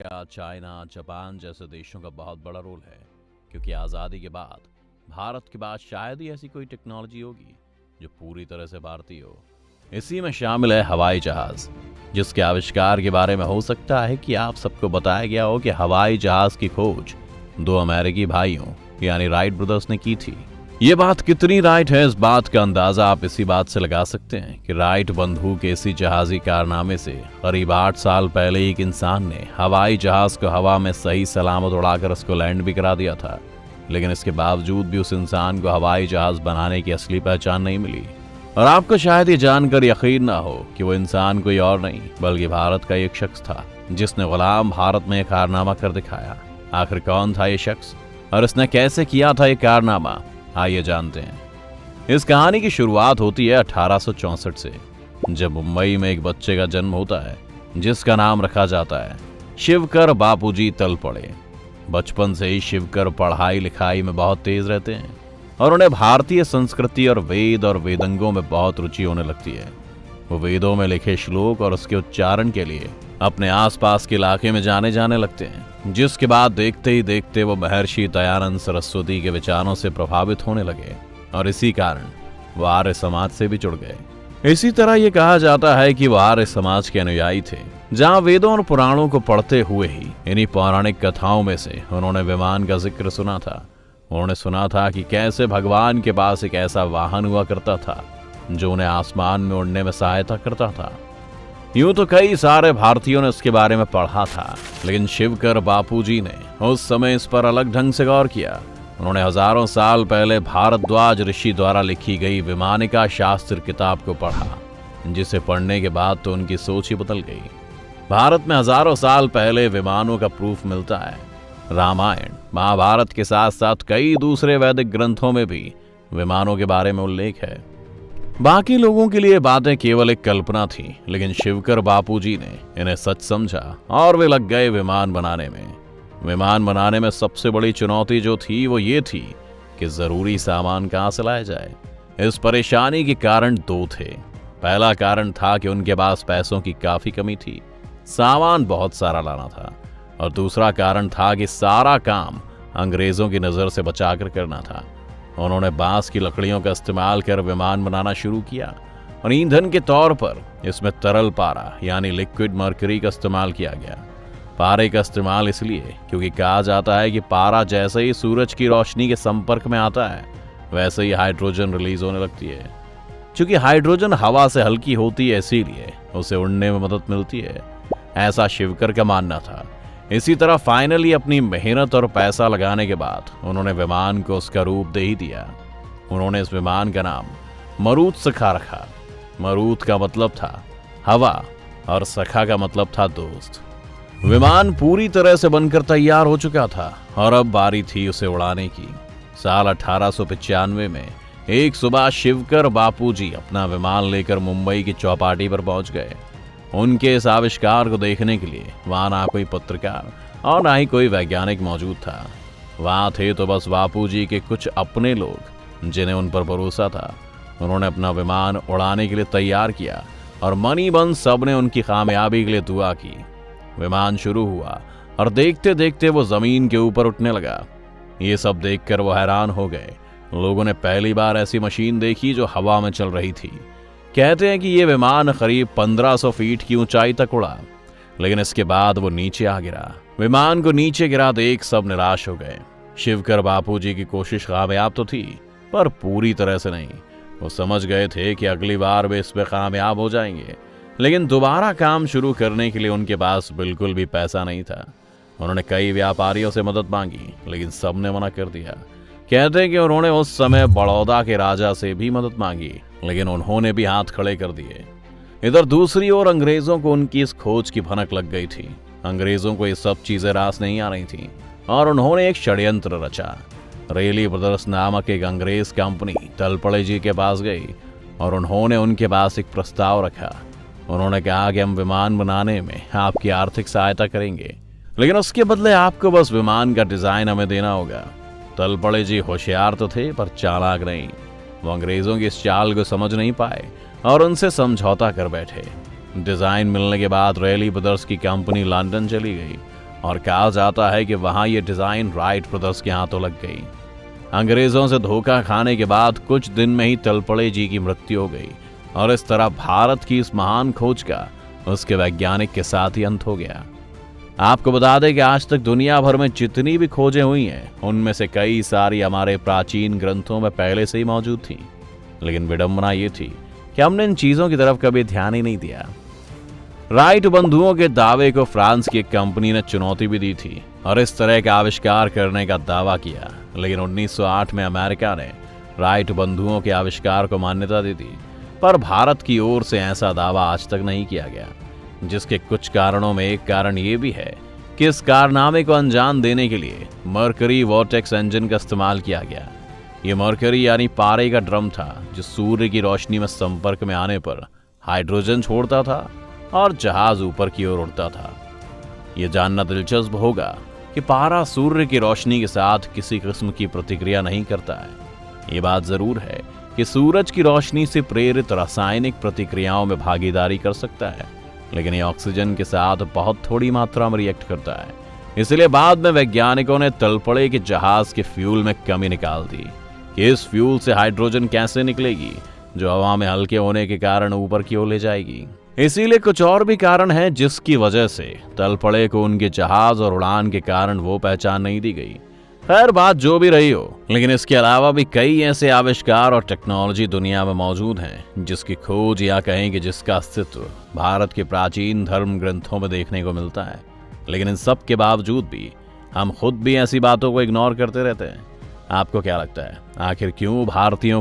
America, China, Japan जैसे देशों का बहुत बड़ा रोल है, क्योंकि आज़ादी के बाद भारत के बाद शायद ही ऐसी कोई टेक्नोलॉजी होगी जो पूरी तरह से भारतीय हो। इसी में शामिल है हवाई जहाज, जिसके आविष्कार के बारे में हो सकता है कि आप सबको बताया गया हो कि हवाई जहाज की खोज दो अमेरिकी भाइयों यानी राइट ब्रदर्स ने की थी। ये बात कितनी राइट है, इस बात का अंदाजा आप इसी बात से लगा सकते हैं कि राइट बंधु के इसी जहाजी कारनामे से करीब 8 साल पहले एक इंसान ने हवाई जहाज को हवा में सही सलामत उड़ाकर उसको लैंड भी करा दिया था। लेकिन इसके बावजूद भी उस इंसान को हवाई जहाज बनाने की असली पहचान नहीं मिली। और आपको शायद ये जानकर यकीन ना हो कि वो इंसान कोई और नहीं बल्कि भारत का एक शख्स था, जिसने गुलाम भारत में कारनामा कर दिखाया। आखिर कौन था ये शख्स और इसने कैसे किया था ये कारनामा, आइए जानते हैं। इस कहानी की शुरुआत होती है 1864 से, जब मुंबई में एक बच्चे का जन्म होता है जिसका नाम रखा जाता है शिवकर बापूजी तलपड़े। बचपन से ही शिवकर पढ़ाई लिखाई में बहुत तेज रहते हैं और उन्हें भारतीय संस्कृति और वेदंगों में बहुत रुचि होने लगती है। वो वेदों में लिखे श्लोक और उसके उच्चारण के लिए अपने आसपास के इलाके में जाने लगते हैं, जिसके बाद देखते ही देखते वो महर्षि दयानंद सरस्वती के विचारों से प्रभावित होने लगे और इसी कारण वो आर्य समाज से भी जुड़ गए। इसी तरह ये कहा जाता है कि वो आर्य समाज के अनुयायी थे, जहाँ वेदों और पुराणों को पढ़ते हुए ही इन्हीं पौराणिक कथाओं में से उन्होंने विमान का जिक्र सुना था। उन्होंने सुना था कि कैसे भगवान के पास एक ऐसा वाहन हुआ करता था जो उन्हें आसमान में उड़ने में सहायता करता था। यूं तो कई सारे भारतीयों ने इसके बारे में पढ़ा था, लेकिन शिवकर बापूजी ने उस समय इस पर अलग ढंग से गौर किया। उन्होंने हजारों साल पहले भारद्वाज ऋषि द्वारा लिखी गई विमानिका शास्त्र किताब को पढ़ा, जिसे पढ़ने के बाद तो उनकी सोच ही बदल गई। भारत में हजारों साल पहले विमानों का प्रूफ मिलता है। रामायण, महाभारत के साथ साथ कई दूसरे वैदिक ग्रंथों में भी विमानों के बारे में उल्लेख है। बाकी लोगों के लिए बातें केवल एक कल्पना थी, लेकिन शिवकर बापूजी ने इन्हें सच समझा और वे लग गए विमान बनाने में। विमान बनाने में सबसे बड़ी चुनौती जो थी वो ये थी कि जरूरी सामान कहां से लाया जाए। इस परेशानी के कारण दो थे। पहला कारण था कि उनके पास पैसों की काफी कमी थी, सामान बहुत सारा लाना था, और दूसरा कारण था कि सारा काम अंग्रेजों की नजर से बचाकर करना था। उन्होंने बांस की लकड़ियों का इस्तेमाल कर विमान बनाना शुरू किया और ईंधन के तौर पर इसमें तरल पारा यानी लिक्विड मर्करी का इस्तेमाल किया गया। पारे का इस्तेमाल इसलिए क्योंकि कहा जाता है कि पारा जैसे ही सूरज की रोशनी के संपर्क में आता है वैसे ही हाइड्रोजन रिलीज होने लगती है। चूंकि हाइड्रोजन हवा से हल्की होती है, इसीलिए उसे उड़ने में मदद मिलती है, ऐसा शिवकर का मानना था। इसी तरह फाइनली अपनी मेहनत और पैसा लगाने के बाद उन्होंने विमान को उसका रूप दे ही दिया। उन्होंने इस विमान का नाम मरूत सखा रखा। मरूत का मतलब था हवा और सखा का मतलब था दोस्त। विमान पूरी तरह से बनकर तैयार हो चुका था और अब बारी थी उसे उड़ाने की। साल 1895 में एक सुबह शिवकर बापूजी अपना विमान लेकर मुंबई की चौपाटी पर पहुंच गए। उनके इस आविष्कार को देखने के लिए वहां ना कोई पत्रकार और ना ही कोई वैज्ञानिक मौजूद था। वहां थे तो बस बापूजी के कुछ अपने लोग जिन्हें उन पर भरोसा था। उन्होंने अपना विमान उड़ाने के लिए तैयार किया और मनी बन सबने उनकी कामयाबी के लिए दुआ की। विमान शुरू हुआ और देखते देखते वो जमीन के ऊपर उठने लगा। ये सब देखकर वो हैरान हो गए। लोगों ने पहली बार ऐसी मशीन देखी जो हवा में चल रही थी। कहते हैं कि ये विमान करीब 1500 फीट की ऊंचाई तक उड़ा, लेकिन इसके बाद वो नीचे आ गिरा। विमान को नीचे गिरा देख सब निराश हो गए। शिवकर बापूजी की कोशिश कामयाब तो थी, पर पूरी तरह से नहीं। वो समझ गए थे कि अगली बार वे इसमें कामयाब हो जाएंगे, लेकिन दोबारा काम शुरू करने के लिए उनके पास बिल्कुल भी पैसा नहीं था। उन्होंने कई व्यापारियों से मदद मांगी, लेकिन सबने मना कर दिया। कहते हैं कि उन्होंने उस समय बड़ौदा के राजा से भी मदद मांगी, लेकिन उन्होंने भी हाथ खड़े कर दिए। इधर दूसरी ओर अंग्रेजों को उनकी इस खोज की भनक लग गई थी। अंग्रेजों को ये सब चीजें रास नहीं आ रही थी और उन्होंने एक षड्यंत्र रचा। रेली ब्रदर्स नामक एक अंग्रेज कंपनी तलपड़े जी के पास गई और उन्होंने उनके पास एक प्रस्ताव रखा। उन्होंने कहा कि हम विमान बनाने में आपकी आर्थिक सहायता करेंगे, लेकिन उसके बदले आपको बस विमान का डिजाइन हमें देना होगा। तलपड़े जी होशियार तो थे पर चालाक नहीं। वो अंग्रेजों की इस चाल को समझ नहीं पाए और उनसे समझौता कर बैठे। डिजाइन मिलने के बाद रेली ब्रदर्स की कंपनी लंदन चली गई और कहा जाता है कि वहां ये डिजाइन राइट ब्रदर्स के हाथों लग गई। अंग्रेजों से धोखा खाने के बाद कुछ दिन में ही तलपड़े जी की मृत्यु हो गई और इस तरह भारत की इस महान खोज का उसके वैज्ञानिक के साथ ही अंत हो गया। आपको बता दें कि आज तक दुनिया भर में जितनी भी खोजें हुई हैं उनमें से कई सारी हमारे प्राचीन ग्रंथों में पहले से ही मौजूद थी, लेकिन विडंबना ये थी कि हमने इन चीजों की तरफ कभी ध्यान ही नहीं दिया। राइट बंधुओं के दावे को फ्रांस की एक कंपनी ने चुनौती भी दी थी और इस तरह का आविष्कार करने का दावा किया, लेकिन 1908 में अमेरिका ने राइट बंधुओं के आविष्कार को मान्यता दी थी, पर भारत की ओर से ऐसा दावा आज तक नहीं किया गया, जिसके कुछ कारणों में एक कारण ये भी है कि इस कारनामे को अंजाम देने के लिए मर्करी वोर्टेक्स इंजन का इस्तेमाल किया गया। ये मर्करी यानी पारे का ड्रम था जो सूर्य की रोशनी में संपर्क में आने पर हाइड्रोजन छोड़ता था और जहाज ऊपर की ओर उड़ता था। यह जानना दिलचस्प होगा कि पारा सूर्य की रोशनी के साथ किसी किस्म की प्रतिक्रिया नहीं करता है। ये बात जरूर है कि सूरज की रोशनी से प्रेरित रासायनिक प्रतिक्रियाओं में भागीदारी कर सकता है, लेकिन ये ऑक्सीजन के साथ बहुत थोड़ी मात्रा में रिएक्ट करता है। इसलिए बाद में वैज्ञानिकों ने तलपड़े के जहाज के फ्यूल में कमी निकाल दी कि इस फ्यूल से हाइड्रोजन कैसे निकलेगी जो हवा में हल्के होने के कारण ऊपर की ओर ले जाएगी। इसीलिए कुछ और भी कारण है जिसकी वजह से तलपड़े को उनके जहाज और उड़ान के कारण वो पहचान नहीं दी गई। खैर बात जो भी रही हो, लेकिन इसके अलावा भी कई ऐसे आविष्कार और टेक्नोलॉजी दुनिया में मौजूद हैं जिसकी खोज या कहें कि जिसका अस्तित्व भारत के प्राचीन धर्म ग्रंथों में देखने को मिलता है, लेकिन इन सब के बावजूद भी हम खुद भी ऐसी बातों को इग्नोर करते रहते हैं। आपको क्या लगता है आखिर क्यों भारतीयों